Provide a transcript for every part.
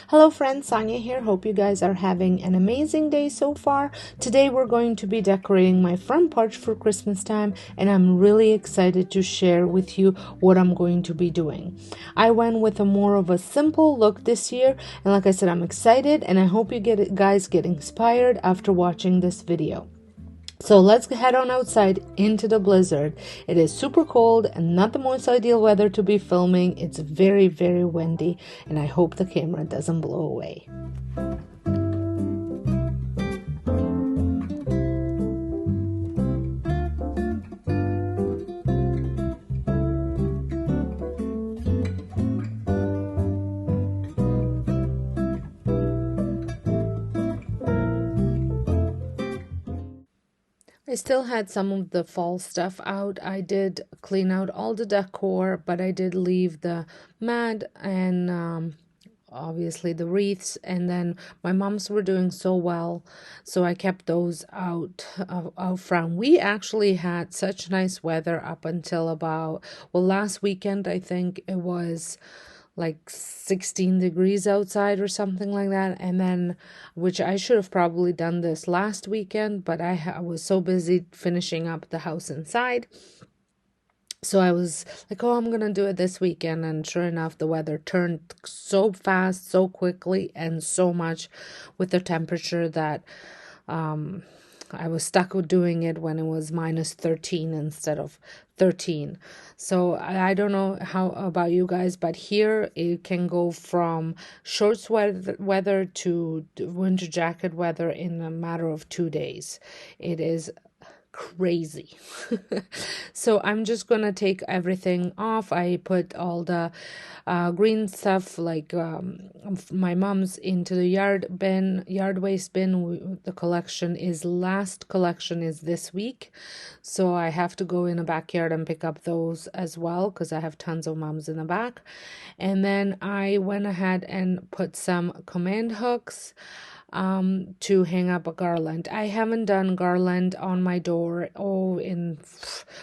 Hello friends, Sonja here. Hope you guys are having an amazing day so far. Today we're going to be decorating my front porch for Christmas time, and I'm really excited to share with you what I'm going to be doing. I went with a more of a simple look this year, and like I said, I'm excited and I hope you guys get inspired after watching this video. So let's head on outside into the blizzard. It is super cold and not the most ideal weather to be filming. It's very, very windy, and I hope the camera doesn't blow away. I still had some of the fall stuff out. I did clean out all the decor, but I did leave the mat and obviously the wreaths, and then my moms were doing so well, so I kept those out front. We actually had such nice weather up until about, well, last weekend. I think it was like 16 degrees outside or something like that, and then, which I should have probably done this last weekend, but I was so busy finishing up the house inside. So I was like, oh, I'm gonna do it this weekend, and sure enough, the weather turned so fast, so quickly, and so much with the temperature that I was stuck with doing it when it was minus 13 instead of 13. So I don't know how about you guys, but here it can go from shorts weather to winter jacket weather in a matter of 2 days. It is crazy. So I'm just gonna take everything off. I put all the green stuff, like my mom's, into the yard waste bin. The last collection is this week, so I have to go in the backyard and pick up those as well, because I have tons of mums in the back. And then I went ahead and put some command hooks to hang up a garland. I haven't done garland on my door in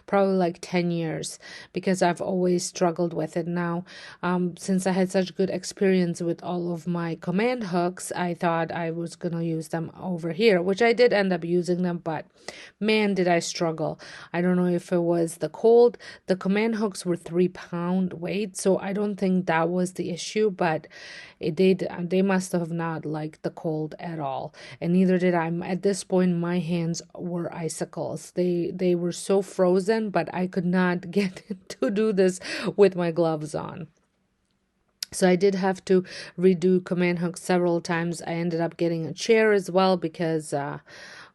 probably like 10 years, because I've always struggled with it. Now since I had such good experience with all of my command hooks, I thought I was gonna use them over here, which I did end up using them, but man, did I struggle. I don't know if it was the cold. The command hooks were 3-pound weight, so I don't think that was the issue, but they must have not liked the cold at all, and neither did I. At this point, my hands were icicles. They were so frozen, but I could not get to do this with my gloves on. So I did have to redo command hooks several times. I ended up getting a chair as well, because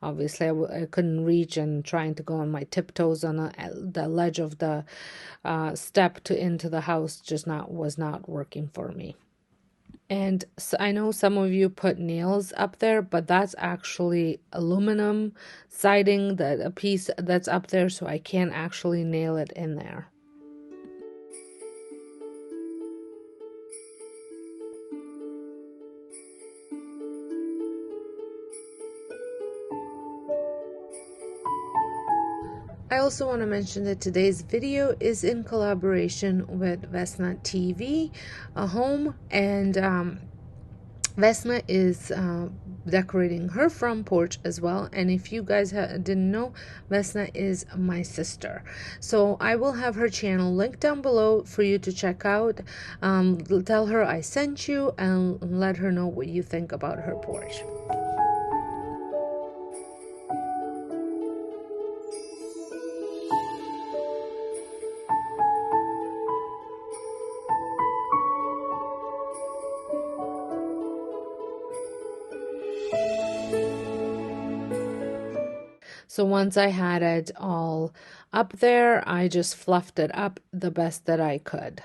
obviously I couldn't reach, and trying to go on my tiptoes on the ledge of the step into the house was not working for me. And so I know some of you put nails up there, but that's actually aluminum siding, that a piece that's up there, so I can't actually nail it in there. I also want to mention that today's video is in collaboration with Vesna TV, a home, and Vesna is decorating her front porch as well. And if you guys didn't know, Vesna is my sister. So I will have her channel linked down below for you to check out. Tell her I sent you, and let her know what you think about her porch. So once I had it all up there, I just fluffed it up the best that I could.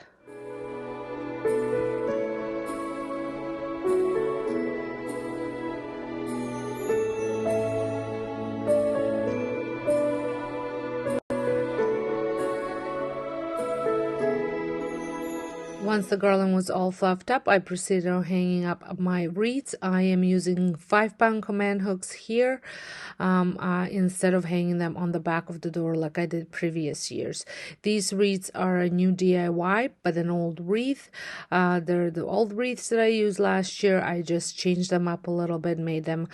Once the garland was all fluffed up, I proceeded on hanging up my wreaths. I am using 5-pound command hooks here instead of hanging them on the back of the door like I did previous years. These wreaths are a new DIY, but an old wreath. They're the old wreaths that I used last year. I just changed them up a little bit, made them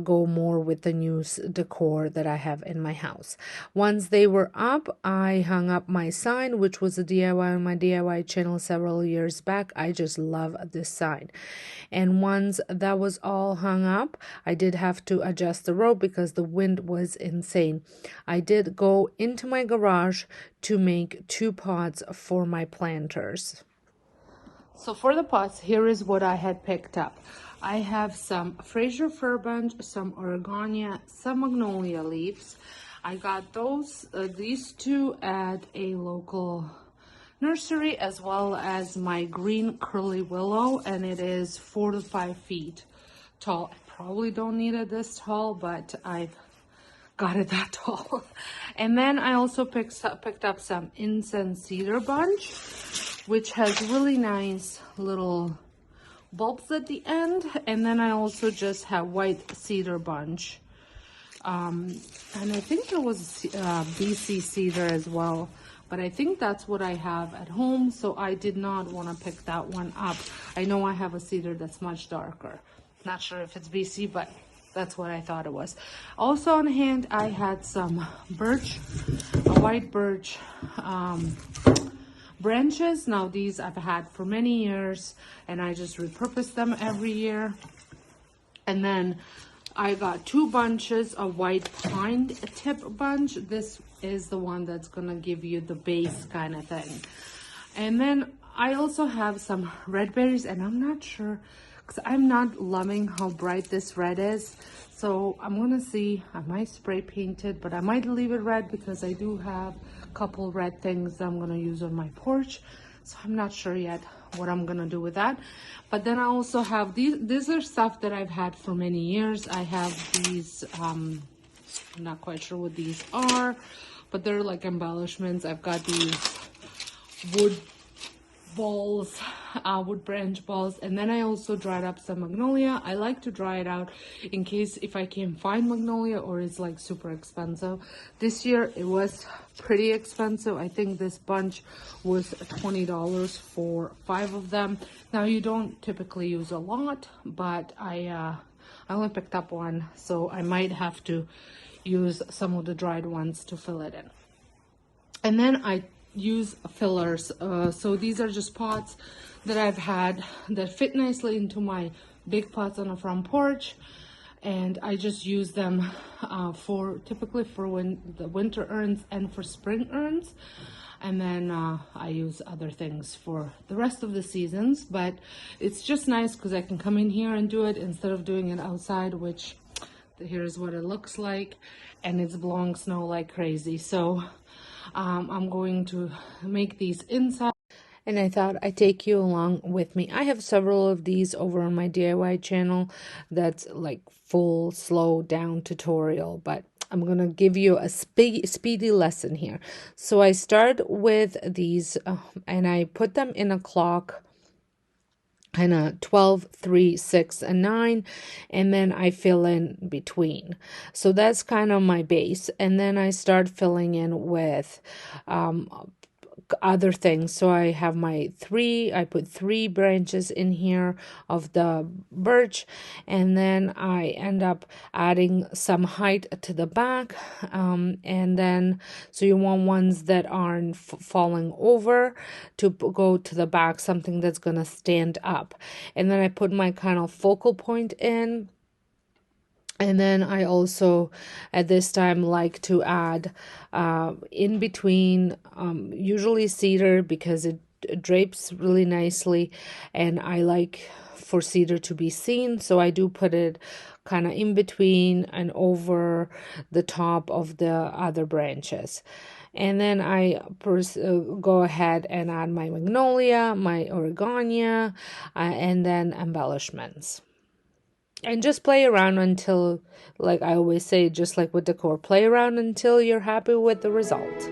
go more with the new decor that I have in my house. Once they were up, I hung up my sign, which was a DIY on my DIY channel several years back. I just love this sign. And once that was all hung up, I did have to adjust the rope because the wind was insane. I did go into my garage to make 2 pots for my planters. So for the pots, here is what I had picked up. I have some Fraser fir bunch, some oregano, some magnolia leaves. I got these 2 at a local nursery, as well as my green curly willow, and it is 4 to 5 feet tall. I probably don't need it this tall, but I've got it that tall. And then I also picked up some incense cedar bunch, which has really nice little bulbs at the end. And then I also just have white cedar bunch, and I think there was BC cedar as well, but I think that's what I have at home, so I did not want to pick that one up. I know I have a cedar that's much darker. Not sure if it's BC, but that's what I thought it was. Also on hand, I had some birch, white birch branches. Now these I've had for many years, and I just repurpose them every year. And then I got 2 bunches of white pine tip bunch. This is the one that's gonna give you the base kind of thing. And then I also have some red berries, and I'm not sure, because I'm not loving how bright this red is. So I'm gonna see, I might spray paint it, but I might leave it red because I do have a couple red things that I'm gonna use on my porch. So I'm not sure yet what I'm gonna do with that. But then I also have these are stuff that I've had for many years. I have these, I'm not quite sure what these are, but they're like embellishments. I've got these wood balls, wood branch balls, and then I also dried up some magnolia. I like to dry it out in case if I can find magnolia or it's like super expensive. This year it was pretty expensive. I think this bunch was $20 for 5 of them. Now you don't typically use a lot, but I only picked up 1, so I might have to use some of the dried ones to fill it in. And then I use fillers. So these are just pots that I've had that fit nicely into my big pots on the front porch, and I just use them typically for the winter urns and for spring urns. And then I use other things for the rest of the seasons, but it's just nice because I can come in here and do it instead of doing it outside, which here's what it looks like, and it's blowing snow like crazy. So I'm going to make these inside, and I thought I'd take you along with me. I have several of these over on my DIY channel that's like full slow down tutorial, but I'm going to give you a speedy lesson here. So I start with these and I put them in a clock, kind of 12, 3, 6, and 9, and then I fill in between. So that's kind of my base, and then I start filling in with other things. So I have my I put 3 branches in here of the birch, and then I end up adding some height to the back, and then so you want ones that aren't falling over to go to the back, something that's gonna stand up. And then I put my kind of focal point in. And then I also, at this time, like to add in between, usually cedar because it drapes really nicely, and I like for cedar to be seen, so I do put it kind of in between and over the top of the other branches. And then I go ahead and add my magnolia, my oregano, and then embellishments. And just play around until, like I always say, just like with decor, play around until you're happy with the result.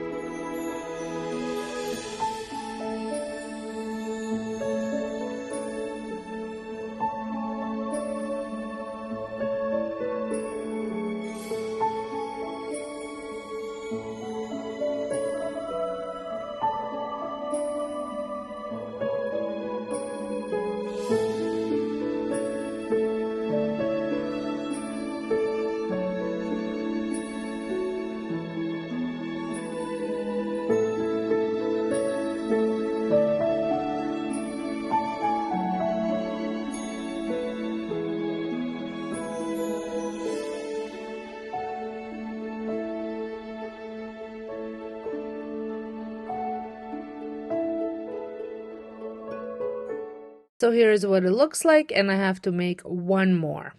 So here's what it looks like, and I have to make one more.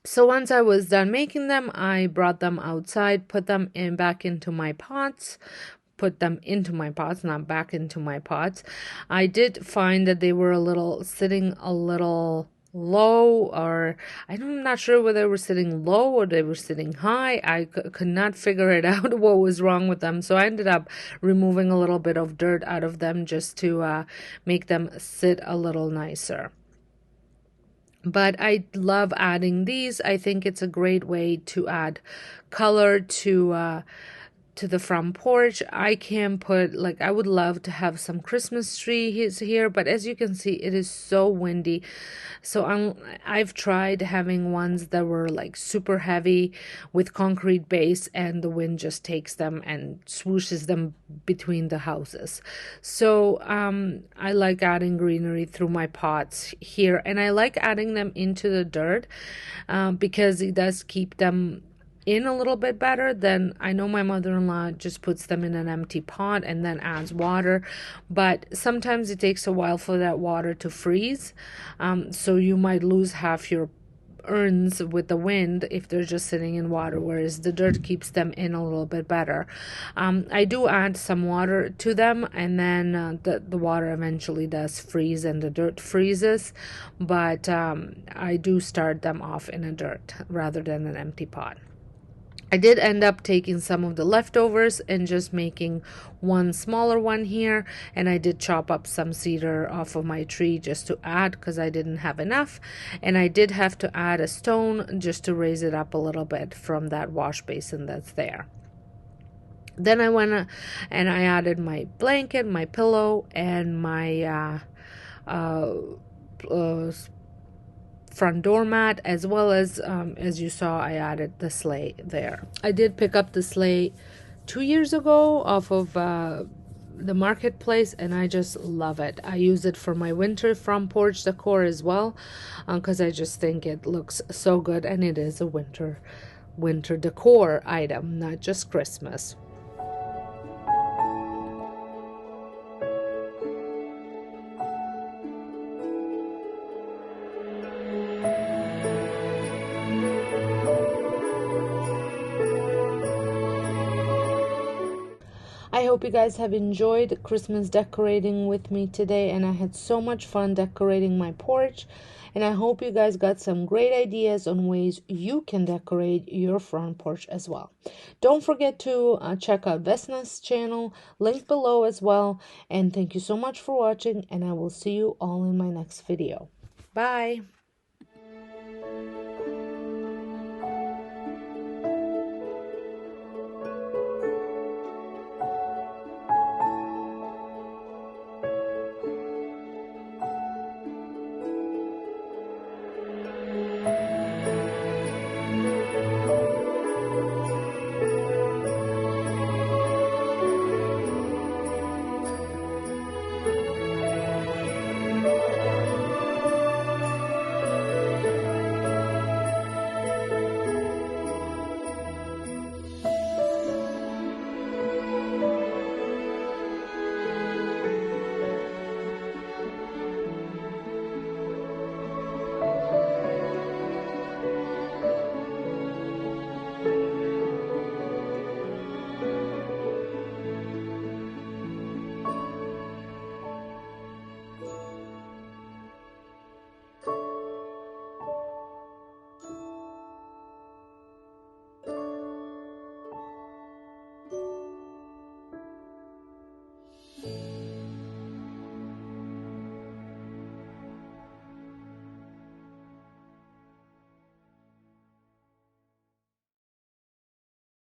So once I was done making them, I brought them outside, put them back into my pots, not back into my pots. I did find that they were sitting a little low, or I'm not sure whether they were sitting low or they were sitting high. I could not figure it out what was wrong with them. So I ended up removing a little bit of dirt out of them just to make them sit a little nicer. But I love adding these. I think it's a great way to add color to the front porch. I can put, like, I would love to have some Christmas trees here, but as you can see, it is so windy. So I've tried having ones that were like super heavy with concrete base, and the wind just takes them and swooshes them between the houses. So I like adding greenery through my pots here, and I like adding them into the dirt because it does keep them in a little bit better. Than I know my mother-in-law just puts them in an empty pot and then adds water, but sometimes it takes a while for that water to freeze, so you might lose half your urns with the wind if they're just sitting in water, whereas the dirt keeps them in a little bit better. I do add some water to them, and then the water eventually does freeze and the dirt freezes, but I do start them off in a dirt rather than an empty pot. I did end up taking some of the leftovers and just making one smaller one here, and I did chop up some cedar off of my tree just to add because I didn't have enough, and I did have to add a stone just to raise it up a little bit from that wash basin that's there. Then I went and I added my blanket, my pillow, and my front doormat, as well as you saw, I added the sleigh there. I did pick up the sleigh 2 years ago off of the marketplace, and I just love it. I use it for my winter front porch decor as well, because I just think it looks so good, and it is a winter decor item, not just Christmas. I hope you guys have enjoyed Christmas decorating with me today, and I had so much fun decorating my porch, and I hope you guys got some great ideas on ways you can decorate your front porch as well. Don't forget to check out VESNA'S channel, link below as well, and thank you so much for watching, and I will see you all in my next video. Bye!